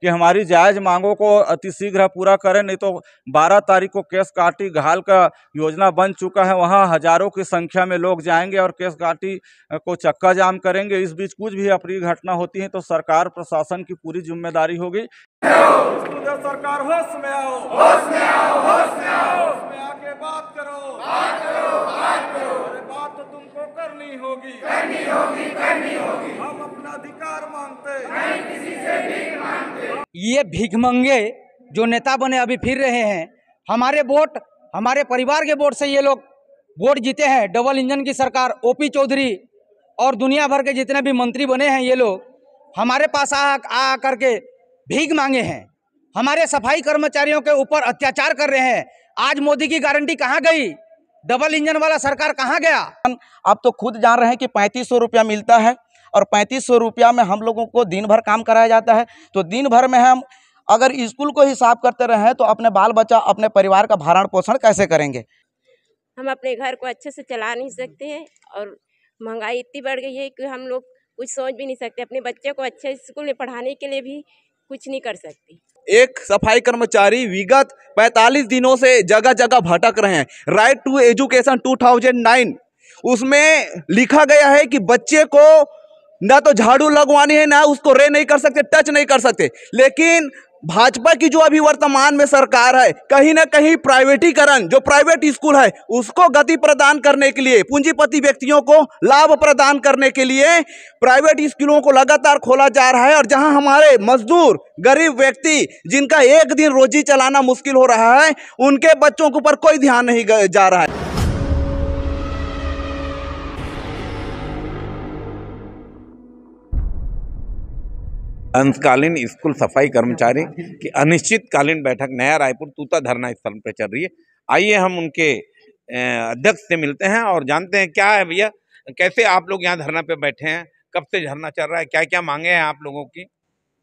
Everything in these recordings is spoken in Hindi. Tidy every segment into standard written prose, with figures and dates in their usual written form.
कि हमारी जायज़ मांगों को अतिशीघ्र पूरा करें, नहीं तो 12 तारीख को केस काटी घाल का योजना बन चुका है, वहाँ हजारों की संख्या में लोग जाएंगे और केस काटी को चक्का जाम करेंगे। इस बीच कुछ भी अप्रिय घटना होती है तो सरकार प्रशासन की पूरी जिम्मेदारी होगी। सरकार होश में आओ, होश में आओ, होश में आओ, होश में आके बात करो, बात करो, बात करो। अरे बात तो तुमको करनी होगी, करनी होगी, करनी होगी। हम अपना अधिकार मांगते नहीं, किसी से भीख मांगते। ये भीखमंगे जो नेता बने अभी फिर रहे हैं, हमारे वोट, हमारे परिवार के वोट से ये लोग वोट जीते हैं। डबल इंजन की सरकार, ओपी चौधरी और दुनिया भर के जितने भी मंत्री बने हैं, ये लोग हमारे पास आ करके भीख मांगे हैं, हमारे सफाई कर्मचारियों के ऊपर अत्याचार कर रहे हैं। आज मोदी की गारंटी कहाँ गई? डबल इंजन वाला सरकार कहाँ गया? आप तो खुद जान रहे हैं कि 3500 रुपया मिलता है और 3500 रुपया में हम लोगों को दिन भर काम कराया जाता है। तो दिन भर में हम अगर स्कूल को ही साफ करते रहे तो अपने बाल बच्चा, अपने परिवार का भरण पोषण कैसे करेंगे? हम अपने घर को अच्छे से चला नहीं सकते हैं और महंगाई इतनी बढ़ गई है कि हम लोग कुछ सोच भी नहीं सकते। अपने बच्चे को अच्छे स्कूल में पढ़ाने के लिए भी कुछ नहीं कर सकती। एक सफाई कर्मचारी विगत 45 दिनों से जगह जगह भटक रहे हैं। राइट टू एजुकेशन 2009 उसमें लिखा गया है कि बच्चे को ना तो झाड़ू लगवानी है, ना उसको रे नहीं कर सकते, टच नहीं कर सकते। लेकिन भाजपा की जो अभी वर्तमान में सरकार है, कहीं ना कहीं प्राइवेटीकरण, जो प्राइवेट स्कूल है उसको गति प्रदान करने के लिए, पूंजीपति व्यक्तियों को लाभ प्रदान करने के लिए प्राइवेट स्कूलों को लगातार खोला जा रहा है। और जहां हमारे मजदूर, गरीब व्यक्ति जिनका एक दिन रोजी चलाना मुश्किल हो रहा है, उनके बच्चों के ऊपर कोई ध्यान नहीं जा रहा है। अंशकालीन स्कूल सफाई कर्मचारी की अनिश्चितकालीन बैठक नया रायपुर तूता धरना स्थल पे चल रही है। आइए हम उनके अध्यक्ष से मिलते हैं और जानते हैं क्या है। भैया, कैसे आप लोग यहाँ धरना पे बैठे हैं, कब से धरना चल रहा है, क्या क्या मांगे हैं आप लोगों की?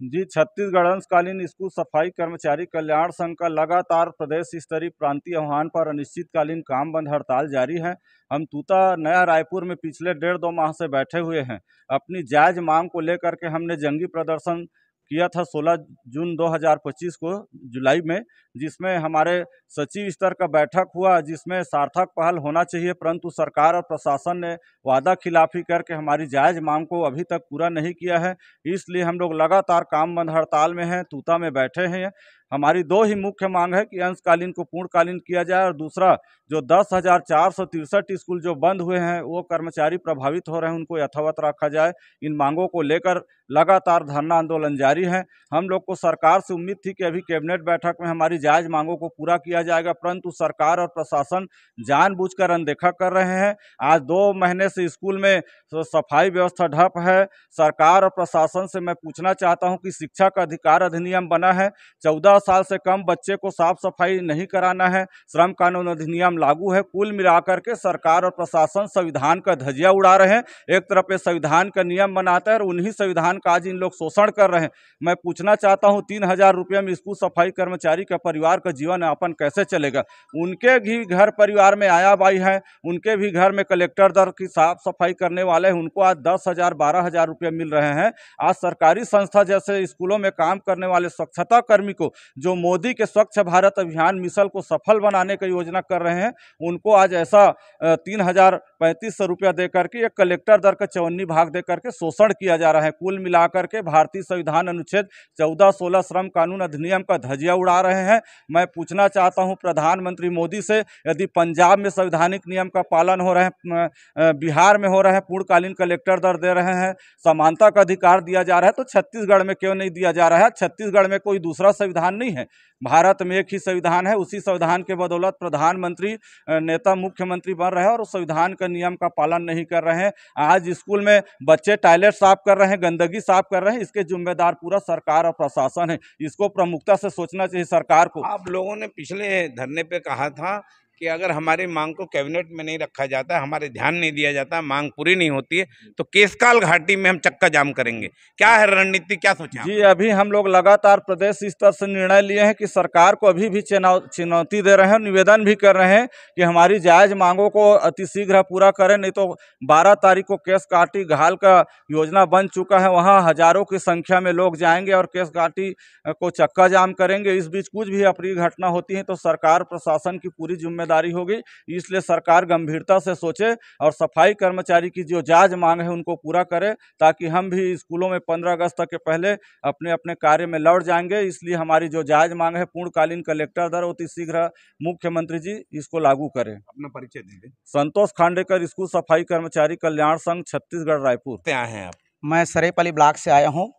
जी, छत्तीसगढ़ अंशकालीन स्कूल सफाई कर्मचारी कल्याण संघ का लगातार प्रदेश स्तरीय प्रांतीय आह्वान पर अनिश्चितकालीन काम बंद हड़ताल जारी है। हम तूता नया रायपुर में पिछले 1.5-2 माह से बैठे हुए हैं। अपनी जायज मांग को लेकर के हमने जंगी प्रदर्शन किया था 16 जून 2025 को जुलाई में, जिसमें हमारे सचिव स्तर का बैठक हुआ, जिसमें सार्थक पहल होना चाहिए, परंतु सरकार और प्रशासन ने वादा खिलाफी करके हमारी जायज मांग को अभी तक पूरा नहीं किया है। इसलिए हम लोग लगातार काम बंद हड़ताल में हैं, तूता में बैठे हैं। हमारी 2 ही मुख्य मांग है कि अंशकालीन को पूर्णकालीन किया जाए और दूसरा जो 10,463 स्कूल जो बंद हुए हैं, वो कर्मचारी प्रभावित हो रहे हैं, उनको यथावत रखा जाए। इन मांगों को लेकर लगातार धरना आंदोलन जारी है। हम लोग को सरकार से उम्मीद थी कि अभी कैबिनेट बैठक में हमारी जायज मांगों को पूरा किया जाएगा, परंतु सरकार और प्रशासन जानबूझकर अनदेखा कर रहे हैं। आज 2 महीने से स्कूल में सफाई व्यवस्था ठप है। सरकार और प्रशासन से मैं पूछना चाहता हूं कि शिक्षा का अधिकार अधिनियम बना है, 14 साल से कम बच्चे को साफ सफाई नहीं कराना है, श्रम कानून अधिनियम लागू है। कुल मिलाकर के सरकार और प्रशासन संविधान का धज्जियां उड़ा रहे हैं। एक तरफ ये संविधान का नियम बनाता है और उन्हीं संविधान का आज इन लोग शोषण कर रहे हैं। मैं पूछना चाहता हूं 3000 रुपये में स्कूल सफाई कर्मचारी का परिवार का जीवन यापन कैसे चलेगा? उनके भी घर परिवार में आया बाई है, उनके भी घर में कलेक्टर दर की साफ सफाई करने वाले हैं, उनको आज 10,000 12,000 रुपये मिल रहे हैं। आज सरकारी संस्था जैसे स्कूलों में काम करने वाले स्वच्छता कर्मी को, जो मोदी के स्वच्छ भारत अभियान मिशन को सफल बनाने की योजना कर रहे हैं, उनको आज ऐसा 3,3500 रुपया दे करके एक कलेक्टर दर का 54 भाग दे करके शोषण किया जा रहा है। कुल मिलाकर के भारतीय संविधान अनुच्छेद 14-16 श्रम कानून अधिनियम का धज्जियां उड़ा रहे हैं। मैं पूछना चाहता हूं प्रधानमंत्री मोदी से, यदि पंजाब में संवैधानिक नियम का पालन हो रहे हैं, बिहार में हो रहे हैं, पूर्णकालीन कलेक्टर दर दे रहे हैं, समानता का अधिकार दिया जा रहा है, तो छत्तीसगढ़ में क्यों नहीं दिया जा रहा है? छत्तीसगढ़ में कोई दूसरा संविधान नहीं है, भारत में एक ही संविधान है। उसी संविधान के बदौलत प्रधानमंत्री नेता मुख्यमंत्री बन रहे हैं और उस संविधान का नियम का पालन नहीं कर रहे हैं। आज स्कूल में बच्चे टॉयलेट साफ कर रहे हैं, गंदगी साफ कर रहे हैं, इसके जिम्मेदार पूरा सरकार और प्रशासन है। इसको प्रमुखता से सोचना चाहिए सरकार को। आप लोगों ने पिछले धरने पे कहा था कि अगर हमारी मांग को कैबिनेट में नहीं रखा जाता है, हमारे ध्यान नहीं दिया जाता, मांग पूरी नहीं होती है, तो केशकाल घाटी में हम चक्का जाम करेंगे। क्या है रणनीति, क्या सोचे आप? जी, अभी हम लोग लगातार प्रदेश स्तर से निर्णय लिए हैं कि सरकार को अभी भी चुनौती दे रहे हैं, निवेदन भी कर रहे हैं कि हमारी जायज मांगों को अतिशीघ्र पूरा करें, नहीं तो 12 तारीख को केश घाटी का योजना बन चुका है, वहां हजारों की संख्या में लोग जाएंगे और केश घाटी को चक्का जाम करेंगे। इस बीच कुछ भी अप्रिय घटना होती है तो सरकार प्रशासन की पूरी जिम्मेदारी होगी, इसलिए सरकार गंभीरता से सोचे और सफाई कर्मचारी की जो जायज मांग है उनको पूरा करे, ताकि हम भी स्कूलों में 15 अगस्त तक के पहले अपने अपने कार्य में लौट जाएंगे। इसलिए हमारी जो जायज मांग है पूर्णकालीन कलेक्टर दर अति शीघ्र मुख्यमंत्री जी इसको लागू करें। अपना परिचय दीजिए। संतोष खांडेकर, स्कूल सफाई कर्मचारी कल्याण संघ, छत्तीसगढ़, रायपुर से आए हैं आप? मैं सरायपाली ब्लॉक से आया हूँ,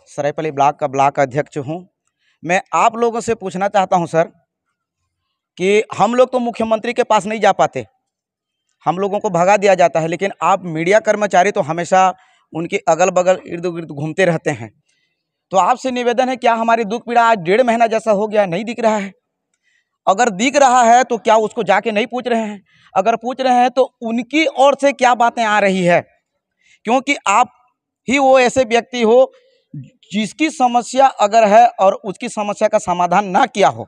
सरायपाली ब्लॉक का ब्लॉक अध्यक्ष हूँ। मैं आप लोगों से पूछना चाहता हूँ सर कि हम लोग तो मुख्यमंत्री के पास नहीं जा पाते, हम लोगों को भगा दिया जाता है, लेकिन आप मीडिया कर्मचारी तो हमेशा उनके अगल बगल इर्द गिर्द घूमते रहते हैं। तो आपसे निवेदन है, क्या हमारी दुख पीड़ा आज 1.5 महीना जैसा हो गया नहीं दिख रहा है? अगर दिख रहा है तो क्या उसको जाके नहीं पूछ रहे हैं? अगर पूछ रहे हैं तो उनकी ओर से क्या बातें आ रही है? क्योंकि आप ही वो ऐसे व्यक्ति हो जिसकी समस्या अगर है और उसकी समस्या का समाधान ना किया हो,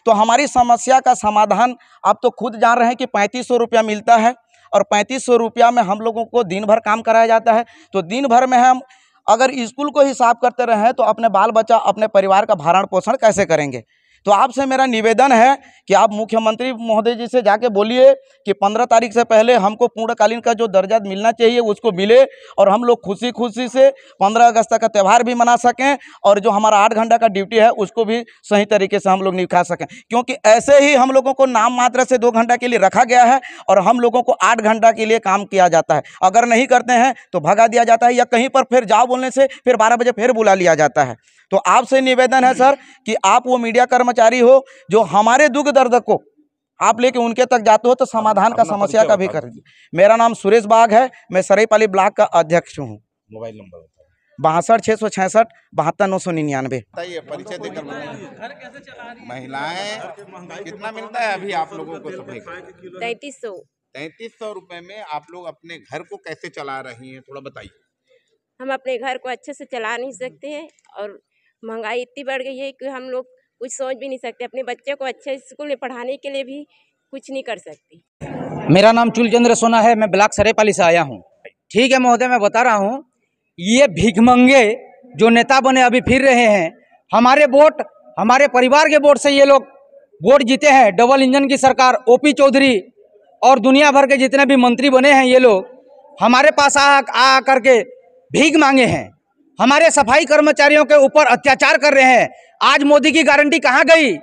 तो हमारी समस्या का समाधान आप तो खुद जान रहे हैं कि 3500 रुपया मिलता है और 3500 रुपया में हम लोगों को दिन भर काम कराया जाता है। तो दिन भर में हम अगर स्कूल को हिसाब करते रहें तो अपने बाल बच्चा, अपने परिवार का भरण पोषण कैसे करेंगे? तो आपसे मेरा निवेदन है कि आप मुख्यमंत्री महोदय जी से जाके बोलिए कि 15 तारीख से पहले हमको पूर्णकालीन का जो दर्जा मिलना चाहिए उसको मिले और हम लोग खुशी खुशी से 15 अगस्त का त्यौहार भी मना सकें और जो हमारा 8 घंटा का ड्यूटी है उसको भी सही तरीके से हम लोग निभा सकें। क्योंकि ऐसे ही हम लोगों को नाम मात्र से 2 घंटा के लिए रखा गया है और हम लोगों को 8 घंटा के लिए काम किया जाता है। अगर नहीं करते हैं तो भगा दिया जाता है या कहीं पर फिर जाओ बोलने से फिर 12 बजे फिर बुला लिया जाता है। तो आपसे निवेदन है सर कि आप वो मीडिया कर्मचारी हो जो हमारे दुख दर्द को आप लेके उनके तक जाते हो तो समाधान का समस्या का भी कर दीजिए। मेरा नाम सुरेश बाग है, मैं सरायपाली ब्लॉक का अध्यक्ष हूँ। Mobile number 62 666 72 999। बताइए, परिचय देकर बताइए। महिलाएं कितना मिलता है अभी आप लोगों को सफाई का? 3300। 3300 रुपए में आप लोग अपने घर को कैसे चला रही हैं, थोड़ा बताइए। हम अपने घर को अच्छे से चला नहीं सकते हैं और महंगाई इतनी बढ़ गई है कि हम लोग कुछ सोच भी नहीं सकते, अपने बच्चे को अच्छे स्कूल में पढ़ाने के लिए भी कुछ नहीं कर सकते। मेरा नाम चूलचंद्र सोना है, मैं ब्लॉक सरायपाली से आया हूँ। ठीक है महोदय, मैं बता रहा हूँ, ये भिखमंगे जो नेता बने अभी फिर रहे हैं, हमारे वोट, हमारे परिवार के वोट से ये लोग वोट जीते हैं। डबल इंजन की सरकार, ओपी चौधरी और दुनिया भर के जितने भी मंत्री बने हैं ये लोग हमारे पास आ करके भीख मांगे हैं, हमारे सफाई कर्मचारियों के ऊपर अत्याचार कर रहे हैं। आज मोदी की गारंटी कहाँ गई?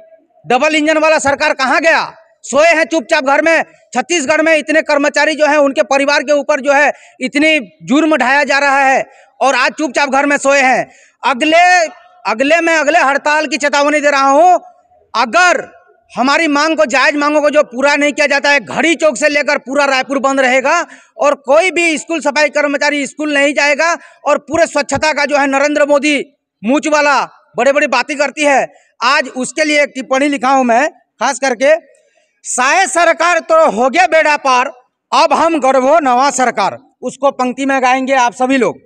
डबल इंजन वाला सरकार कहाँ गया? सोए हैं चुपचाप घर में। छत्तीसगढ़ में इतने कर्मचारी जो हैं उनके परिवार के ऊपर जो है इतनी जुर्म ढाया जा रहा है और आज चुपचाप घर में सोए हैं। अगले हड़ताल की चेतावनी दे रहा हूँ। अगर हमारी मांग को, जायज मांगों को जो पूरा नहीं किया जाता है, घड़ी चौक से लेकर पूरा रायपुर बंद रहेगा और कोई भी स्कूल सफाई कर्मचारी स्कूल नहीं जाएगा और पूरे स्वच्छता का जो है नरेंद्र मोदी मूंछ वाला बड़े बड़ी बातें करती है। आज उसके लिए एक टिप्पणी लिखा हूं मैं, खास करके, साए सरकार तो हो गया बेड़ा पार, अब हम गढ़वो नवा सरकार। उसको पंक्ति में गाएंगे आप सभी लोग।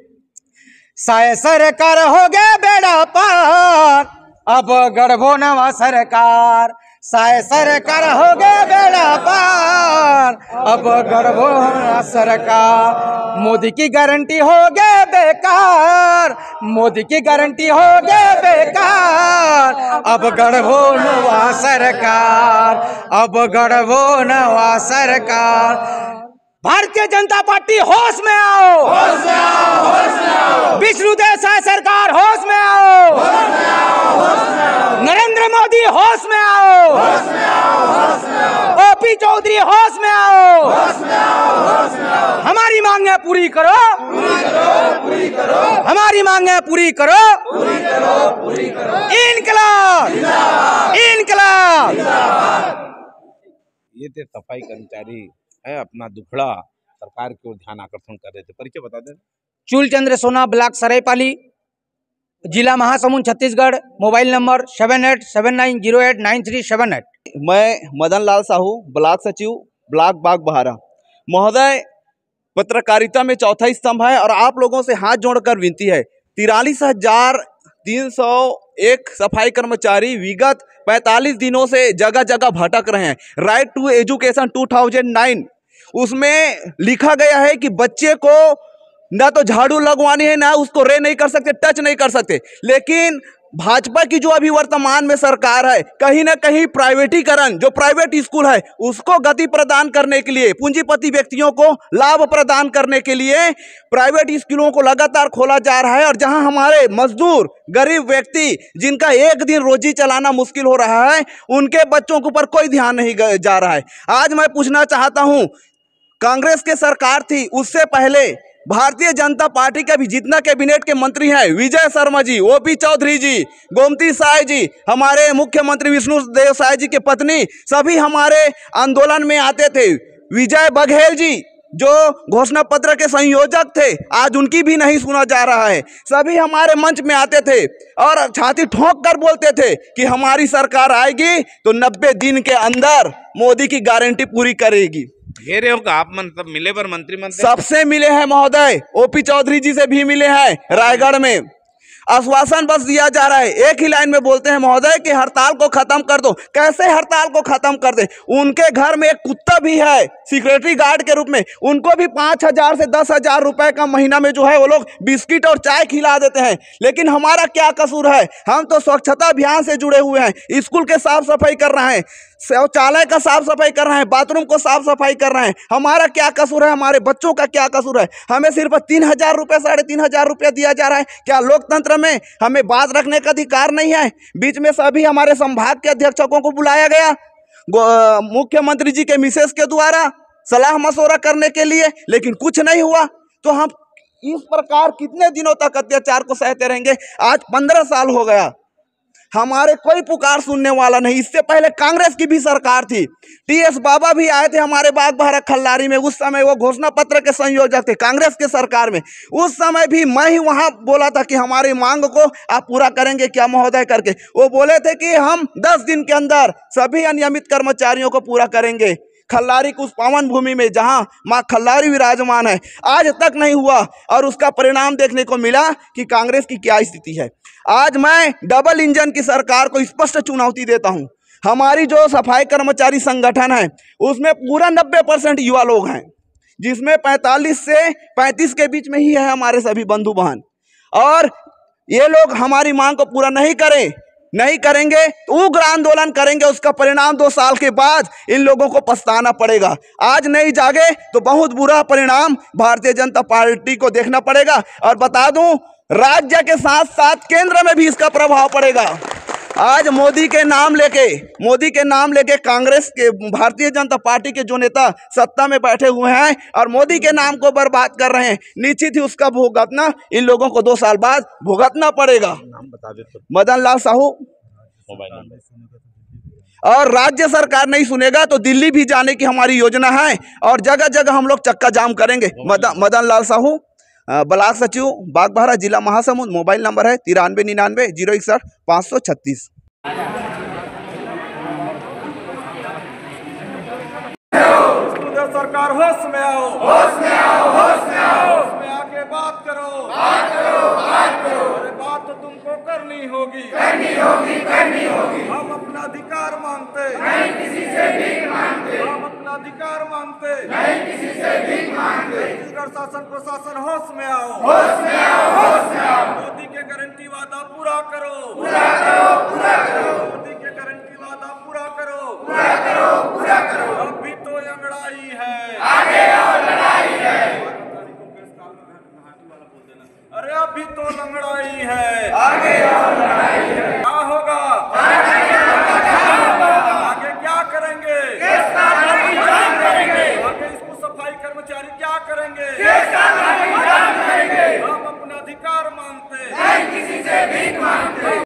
साए सरकार हो गया बेड़ा पार, अब गढ़वो नवा सरकार। साए सरकार हो गए बेड़ा पार, अब गढ़वो नवा सरकार। मोदी की गारंटी हो गए बेकार, मोदी की गारंटी हो गए बेकार, अब गढ़वो नवा सरकार, अब गढ़वो नवा सरकार। भारतीय जनता पार्टी होश में आओ, होश में आओ, होश में आओ। विष्णु देसाई सरकार होश में आओ, होश में आओ, होश में आओ। नरेंद्र मोदी होश में आओ, होश में आओ, होश में आओ। ओपी चौधरी होश में आओ, होश में आओ, होश में आओ। हमारी मांगे पूरी करो, पूरी करो, पूरी करो। हमारी मांगे पूरी करो, पूरी करो, पूरी करो। इनकलाब जिंदाबाद, इनकलाब जिंदाबाद। ये थे सफाई कर्मचारी है, अपना दुखड़ा सरकार की ओर ध्यान आकर्षण कर रहे थे। परिचय बता दें। चूलचंद्र सोना, ब्लॉक सरायपाली, जिला महासमुंद छत्तीसगढ़। Mobile number 7879089378। मैं मदन लाल साहू, ब्लॉक सचिव, ब्लॉक बागबाहरा। महोदय, पत्रकारिता में चौथा स्तंभ है और आप लोगों से हाथ जोड़कर विनती है, 43,301 सफाई कर्मचारी विगत 45 दिनों से जगह जगह भटक रहे हैं। राइट टू एजुकेशन 2009 उसमें लिखा गया है कि बच्चे को ना तो झाड़ू लगवानी है, ना उसको रे नहीं कर सकते, टच नहीं कर सकते। लेकिन भाजपा की जो अभी वर्तमान में सरकार है, कहीं ना कहीं प्राइवेटीकरण, जो प्राइवेट स्कूल है उसको गति प्रदान करने के लिए, पूंजीपति व्यक्तियों को लाभ प्रदान करने के लिए प्राइवेट स्कूलों को लगातार खोला जा रहा है। और जहां हमारे मजदूर, गरीब व्यक्ति जिनका एक दिन रोजी चलाना मुश्किल हो रहा है, उनके बच्चों के ऊपर कोई ध्यान नहीं जा रहा है। आज मैं पूछना चाहता हूं, कांग्रेस की सरकार थी, उससे पहले भारतीय जनता पार्टी के भी जितना कैबिनेट के मंत्री हैं, विजय शर्मा जी, ओपी चौधरी जी, गोमती साय जी, हमारे मुख्यमंत्री विष्णुदेव साय जी के पत्नी, सभी हमारे आंदोलन में आते थे। विजय बघेल जी जो घोषणा पत्र के संयोजक थे, आज उनकी भी नहीं सुना जा रहा है। सभी हमारे मंच में आते थे और छाती ठोक कर बोलते थे कि हमारी सरकार आएगी तो 90 दिन के अंदर मोदी की गारंटी पूरी करेगी। घेरे हो का आप मतलब मिले पर मंत्री सबसे मिले हैं महोदय, ओपी चौधरी जी से भी मिले हैं। रायगढ़ में आश्वासन बस दिया जा रहा है, एक ही लाइन में बोलते हैं महोदय कि हड़ताल को खत्म कर दो। कैसे हड़ताल को खत्म कर दे? उनके घर में एक कुत्ता भी है सिक्योरिटी गार्ड के रूप में, उनको भी 5,000 से 10,000 रुपए का महीना में जो है वो लोग बिस्किट और चाय खिला देते हैं। लेकिन हमारा क्या कसूर है? हम तो स्वच्छता अभियान से जुड़े हुए हैं, स्कूल के साफ सफाई कर रहे हैं, शौचालय का साफ सफाई कर रहे हैं, बाथरूम को साफ सफाई कर रहे हैं। हमारा क्या कसूर है? हमारे बच्चों का क्या कसूर है? हमें सिर्फ 3,000 रुपये, 3,500 रुपये दिया जा रहा है। क्या लोकतंत्र में हमें बात रखने का अधिकार नहीं है? बीच में सभी हमारे संभाग के अध्यक्षकों को बुलाया गया मुख्यमंत्री जी के मिसेस के द्वारा सलाह मशवरा करने के लिए, लेकिन कुछ नहीं हुआ। तो हम इस प्रकार कितने दिनों तक अत्याचार को सहते रहेंगे? आज 15 साल हो गया, हमारे कोई पुकार सुनने वाला नहीं। इससे पहले कांग्रेस की भी सरकार थी, टीएस बाबा भी आए थे हमारे बागबाहरा खल्लारी में, उस समय वो घोषणा पत्र के संयोजक थे कांग्रेस के सरकार में। उस समय भी मैं ही वहां बोला था कि हमारी मांग को आप पूरा करेंगे क्या महोदय करके। वो बोले थे कि हम 10 दिन के अंदर सभी अनियमित कर्मचारियों को पूरा करेंगे। खल्लारी की उस पावन भूमि में जहां मां खल्लारी विराजमान है, आज तक नहीं हुआ और उसका परिणाम देखने को मिला कि कांग्रेस की क्या स्थिति है। आज मैं डबल इंजन की सरकार को स्पष्ट चुनौती देता हूं। हमारी जो सफाई कर्मचारी संगठन है उसमें पूरा 90% युवा लोग हैं, जिसमें 45 से 35 के बीच में ही है हमारे सभी बंधु बहन। और ये लोग हमारी मांग को पूरा नहीं करेंगे तो उग्र आंदोलन करेंगे। उसका परिणाम 2 साल के बाद इन लोगों को पछताना पड़ेगा। आज नहीं जागे तो बहुत बुरा परिणाम भारतीय जनता पार्टी को देखना पड़ेगा। और बता दूं, राज्य के साथ साथ केंद्र में भी इसका प्रभाव पड़ेगा। आज मोदी के नाम लेके कांग्रेस के, भारतीय जनता पार्टी के जो नेता सत्ता में बैठे हुए हैं और मोदी के नाम को बर्बाद कर रहे हैं, निश्चित ही उसका भुगतना इन लोगों को 2 साल बाद भुगतना पड़ेगा। मदन लाल साहू। और राज्य सरकार नहीं सुनेगा तो दिल्ली भी जाने की हमारी योजना है और जगह जगह हम लोग चक्का जाम करेंगे। मदन लाल साहू, ब्लॉक सचिव, बागबाहरा, जिला महासमुंद। मोबाइल नंबर है 9399 061 536। सरकार होश में आओ, होश में आओ, होश में आओ, होश में आके बात करो, बात करो, बात करो। अरे बात तो तुमको करनी होगी, करनी होगी, करनी होगी। हम अपना अधिकार मांगते नहीं, किसी से भीख मांगते। हम अपना अधिकार मांगते नहीं, किसी से भीख मांगते। छत्तीसगढ़ शासन प्रशासन होश में आओ, होश में आओ, होश में आओ। मोदी के गारंटी वादा पूरा करो, पूरा करो, पूरा करो। मोदी के गारंटी वादा पूरा करो, पूरा करो, पूरा करो। अभी तो लड़ाई है, आगे और लड़ाई है। अरे अभी तो लड़ाई है, आगे और लड़ाई है। क्या होगा? आगे क्या करेंगे? आगे इसको सफाई कर्मचारी क्या करेंगे?